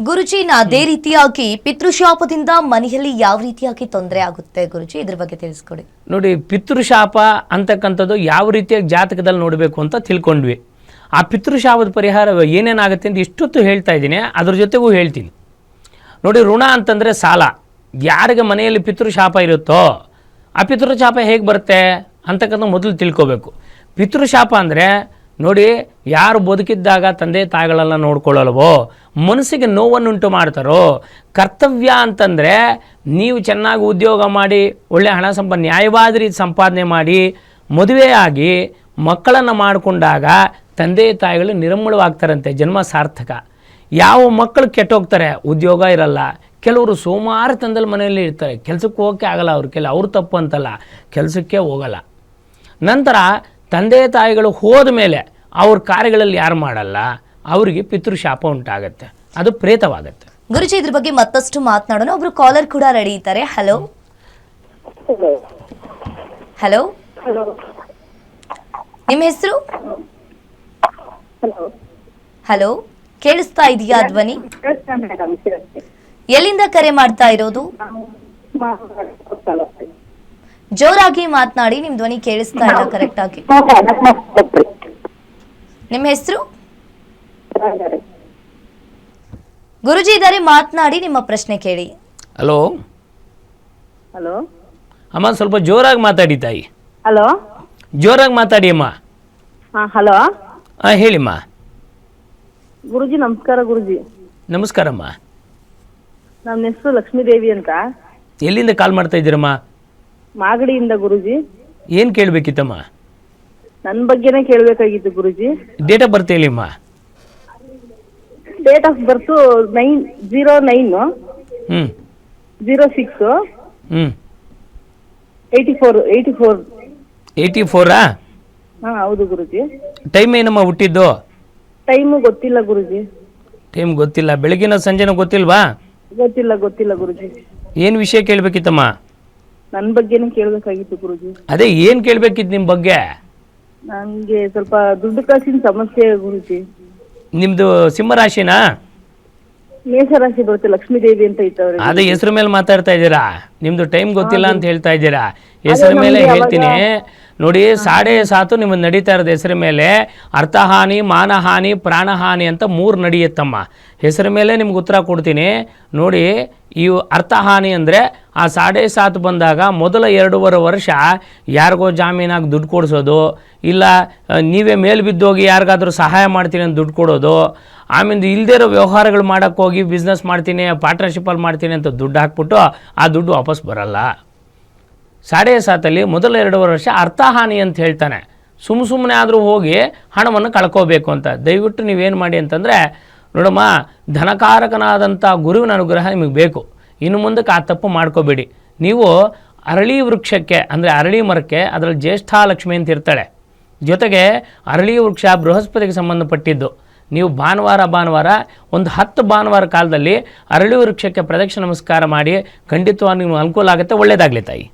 ಗುರುಜಿ ಅದೇ ರೀತಿಯಾಗಿ ಪಿತೃಶಾಪದಿಂದ ಮನೆಯಲ್ಲಿ ಯಾವ ರೀತಿಯಾಗಿ ತೊಂದರೆ ಆಗುತ್ತೆ ಗುರುಜಿ, ಇದ್ರ ಬಗ್ಗೆ ತಿಳಿಸ್ಕೊಡಿ. ನೋಡಿ, ಪಿತೃಶಾಪ ಅಂತಕ್ಕಂಥದ್ದು ಯಾವ ರೀತಿಯಾಗಿ ಜಾತಕದಲ್ಲಿ ನೋಡಬೇಕು ಅಂತ ತಿಳ್ಕೊಂಡ್ವಿ. ಆ ಪಿತೃಶಾಪದ ಪರಿಹಾರ ಏನೇನಾಗುತ್ತೆ ಅಂತ ಇಷ್ಟೊತ್ತು ಹೇಳ್ತಾ ಇದ್ದೀನಿ, ಅದ್ರ ಜೊತೆಗೂ ಹೇಳ್ತೀನಿ. ನೋಡಿ, ಋಣ ಅಂತಂದರೆ ಸಾಲ. ಯಾರಿಗೆ ಮನೆಯಲ್ಲಿ ಪಿತೃಶಾಪ ಇರುತ್ತೋ ಆ ಪಿತೃಶಾಪ ಹೇಗೆ ಬರುತ್ತೆ ಅಂತಕ್ಕಂಥ ಮೊದಲು ತಿಳ್ಕೋಬೇಕು. ಪಿತೃಶಾಪ ಅಂದರೆ ನೋಡಿ, ಯಾರು ಬದುಕಿದ್ದಾಗ ತಂದೆ ತಾಯಿಗಳೆಲ್ಲ ನೋಡ್ಕೊಳ್ಳಲ್ವೋ, ಮನಸ್ಸಿಗೆ ನೋವನ್ನುಂಟು ಮಾಡ್ತಾರೋ. ಕರ್ತವ್ಯ ಅಂತಂದರೆ ನೀವು ಚೆನ್ನಾಗಿ ಉದ್ಯೋಗ ಮಾಡಿ ಒಳ್ಳೆ ಹಣ ನ್ಯಾಯವಾದ ರೀತಿ ಸಂಪಾದನೆ ಮಾಡಿ ಮದುವೆಯಾಗಿ ಮಕ್ಕಳನ್ನು ಮಾಡಿಕೊಂಡಾಗ ತಂದೆ ತಾಯಿಗಳು ನಿರ್ಮೂಲವಾಗ್ತಾರಂತೆ, ಜನ್ಮ ಸಾರ್ಥಕ. ಯಾವ ಮಕ್ಕಳು ಕೆಟ್ಟೋಗ್ತಾರೆ, ಉದ್ಯೋಗ ಇರಲ್ಲ, ಕೆಲವರು ಸೋಮಾರಿತನದಲ್ಲಿ ಮನೆಯಲ್ಲಿ ಇರ್ತಾರೆ, ಕೆಲಸಕ್ಕೆ ಹೋಗೋಕ್ಕೆ ಆಗಲ್ಲ ಅವ್ರು ತಪ್ಪು ಅಂತಲ್ಲ, ಕೆಲಸಕ್ಕೆ ಹೋಗಲ್ಲ. ನಂತರ ತಂದೆ ತಾಯಿಗಳು ಹೋದ ಮೇಲೆ ಅವ್ರ ಕಾರ್ಯಗಳಲ್ಲಿ ಯಾರು ಮಾಡಲ್ಲ, ಅವರಿಗೆ ಪಿತೃಶಾಪ ಉಂಟಾಗತ್ತೆ, ಅದು ಪ್ರೇತವಾಗತ್ತೆ. ಗುರುಜಿ, ಇದ್ರ ಬಗ್ಗೆ ಮತ್ತಷ್ಟು ಮಾತನಾಡೋಣ. ಒಬ್ರು ಕಾಲರ್ ಕೂಡ ರೆಡಿ ಇದ್ದಾರೆ. ಹಲೋ ಹಲೋ, ನಿಮ್ಮ ಹೆಸರು? ಹಲೋ, ಕೇಳಿಸ್ತಾ ಇದೆಯಾ ಧ್ವನಿ? ಎಲ್ಲಿಂದ ಕರೆ ಮಾಡ್ತಾ ಇರೋದು? ಜೋರಾಗಿ ಮಾತನಾಡಿ, ನಿಮ್ ಧ್ವನಿ ಕೇಳಿಸ್ತಾ ಇಲ್ಲ ಕರೆಕ್ಟ್ ಆಗಿ. ನಿಮ್ಮ ಹೆಸರು? ಗುರುಜಿ ಇದ್ದಾರೆ, ಮಾತನಾಡಿ, ನಿಮ್ಮ ಪ್ರಶ್ನೆ ಕೇಳಿ. ಹಲೋ ಹಲೋ ಅಮ್ಮ, ಸ್ವಲ್ಪ ಜೋರಾಗಿ ಮಾತಾಡಿ ತಾಯಿ. ಹಲೋ, ಜೋರಾಗಿ ಮಾತಾಡಿ ಅಮ್ಮ. ಹಲೋ ಹೇಳಿಮ್ಮ. ಗುರುಜಿ ನಮಸ್ಕಾರ. ಗುರುಜಿ ನಮಸ್ಕಾರಮ್ಮ. ನನ್ನ ಹೆಸರು ಲಕ್ಷ್ಮೀದೇವಿ ಅಂತ. ಎಲ್ಲಿಂದ ಕಾಲ್ ಮಾಡ್ತಾ ಇದ್ದೀರಮ್ಮ? ಮಾಗಡಿಯಿಂದ ಗುರುಜಿ. ಏನು ಕೇಳಬೇಕಿತ್ತಮ್ಮ? ನನ್ನ ಬಗ್ಗೆನೇ ಕೇಳಬೇಕಾಗಿತ್ತು ಗುರುಜಿ. ಡೇಟ್ ಆಫ್ ಬರ್ತ್ ಹೇಳಿಮ್ಮ. Date of birth 09/06 84. 84 ಹೌದು ಗುರುಜಿ. ಟೈಮ್ ಏನಮ್ಮ ಹುಟ್ಟಿದ್ದು? ಟೈಮು ಗೊತ್ತಿಲ್ಲ ಗುರುಜಿ. ಟೈಮ್ ಗೊತ್ತಿಲ್ಲ, ಬೆಳಗಿನ ಸಂಜೆನೂ ಗೊತ್ತಿಲ್ವಾ? ಗೊತ್ತಿಲ್ಲ ಗುರುಜಿ. ಏನು ವಿಷಯ ಕೇಳಬೇಕಿತ್ತಮ್ಮ? ನನ್ನ ಬಗ್ಗೆನೇ ಕೇಳಬೇಕಾಗಿತ್ತು ಗುರುಜಿ. ಅದೇ ಏನು ಕೇಳಬೇಕಿತ್ತು ನಿಮ್ಮ ಬಗ್ಗೆ? ನನಗೆ ಸ್ವಲ್ಪ ದುಡ್ಡು ಕಾಸಿನ ಸಮಸ್ಯೆ ಗುರುಜಿ. ನಿಮ್ಮದು ಸಿಂಹರಾಶಿನಾ? ಮೇಷರಾಶಿ ಬರುತ್ತೆ, ಲಕ್ಷ್ಮೀದೇವಿ ಅಂತ ಇತ್ತವ್ರೆ. ಅದೇ ಹೆಸರು ಮೇಲೆ ಮಾತಾಡ್ತಾ ಇದ್ದೀರಾ, ನಿಮ್ದು ಟೈಮ್ ಗೊತ್ತಿಲ್ಲ ಅಂತ ಹೇಳ್ತಾ ಇದ್ದೀರಾ. ಹೆಸರು ಮೇಲೆ ಹೇಳ್ತೀನಿ ನೋಡಿ, 7.5 ನಿಮ್ಮದು ನಡೀತಾ ಇರೋದು ಹೆಸರು ಮೇಲೆ. ಅರ್ಥಹಾನಿ, ಮಾನಹಾನಿ, ಪ್ರಾಣಹಾನಿ ಅಂತ 3 ನಡೆಯುತ್ತಮ್ಮ. ಹೆಸರು ಮೇಲೆ ನಿಮ್ಗೆ ಉತ್ತರ ಕೊಡ್ತೀನಿ ನೋಡಿ. ಈ ಅರ್ಥಹಾನಿ ಅಂದರೆ ಆ 7.5 ಬಂದಾಗ ಮೊದಲ 2.5 ವರ್ಷ ಯಾರಿಗೋ ಜಾಮೀನಾಗಿ ದುಡ್ಡು ಕೊಡಿಸೋದು, ಇಲ್ಲ ನೀವೇ ಮೇಲೆ ಬಿದ್ದೋಗಿ ಯಾರಿಗಾದ್ರೂ ಸಹಾಯ ಮಾಡ್ತೀನಿ ಅಂತ ದುಡ್ಡು ಕೊಡೋದು. ಆಮೇಲೆ ಇಲ್ಲದೇ ಇರೋ ವ್ಯವಹಾರಗಳು ಮಾಡೋಕ್ಕೆ ಹೋಗಿ ಬಿಸ್ನೆಸ್ ಮಾಡ್ತೀನಿ, ಪಾರ್ಟ್ನರ್ಶಿಪ್ಪಲ್ಲಿ ಮಾಡ್ತೀನಿ ಅಂತ ದುಡ್ಡು ಹಾಕ್ಬಿಟ್ಟು ಆ ದುಡ್ಡು ವಾಪಸ್ ಬರಲ್ಲ. 7.5 ಮೊದಲ 2 ವರ್ಷ ಅರ್ಥಹಾನಿ ಅಂತ ಹೇಳ್ತಾನೆ. ಸುಮ್ಮನೆ ಆದರೂ ಹೋಗಿ ಹಣವನ್ನು ಕಳ್ಕೋಬೇಕು ಅಂತ. ದಯವಿಟ್ಟು ನೀವೇನು ಮಾಡಿ ಅಂತಂದರೆ ನೋಡಮ್ಮ, ಧನಕಾರಕನಾದಂಥ ಗುರುವಿನ ಅನುಗ್ರಹ ನಿಮಗೆ ಬೇಕು. ಇನ್ನು ಮುಂದಕ್ಕೆ ಆ ತಪ್ಪು ಮಾಡ್ಕೋಬೇಡಿ. ನೀವು ಅರಳಿ ವೃಕ್ಷಕ್ಕೆ ಅಂದರೆ ಅರಳಿ ಮರಕ್ಕೆ ಅದರಲ್ಲಿ ಜ್ಯೇಷ್ಠಾಲಕ್ಷ್ಮಿ ಅಂತ ಇರ್ತಾಳೆ. ಜೊತೆಗೆ ಅರಳಿ ವೃಕ್ಷ ಬೃಹಸ್ಪತಿಗೆ ಸಂಬಂಧಪಟ್ಟಿದ್ದು. ನೀವು ಭಾನುವಾರ ಒಂದು 10 ಭಾನುವಾರ ಕಾಲದಲ್ಲಿ ಅರಳಿ ವೃಕ್ಷಕ್ಕೆ ಪ್ರದಕ್ಷಿಣೆ ನಮಸ್ಕಾರ ಮಾಡಿ, ಖಂಡಿತವಾಗಿ ನಿಮ್ಗೆ ಅನುಕೂಲ ಆಗುತ್ತೆ. ಒಳ್ಳೆಯದಾಗಲಿ ತಾಯಿ.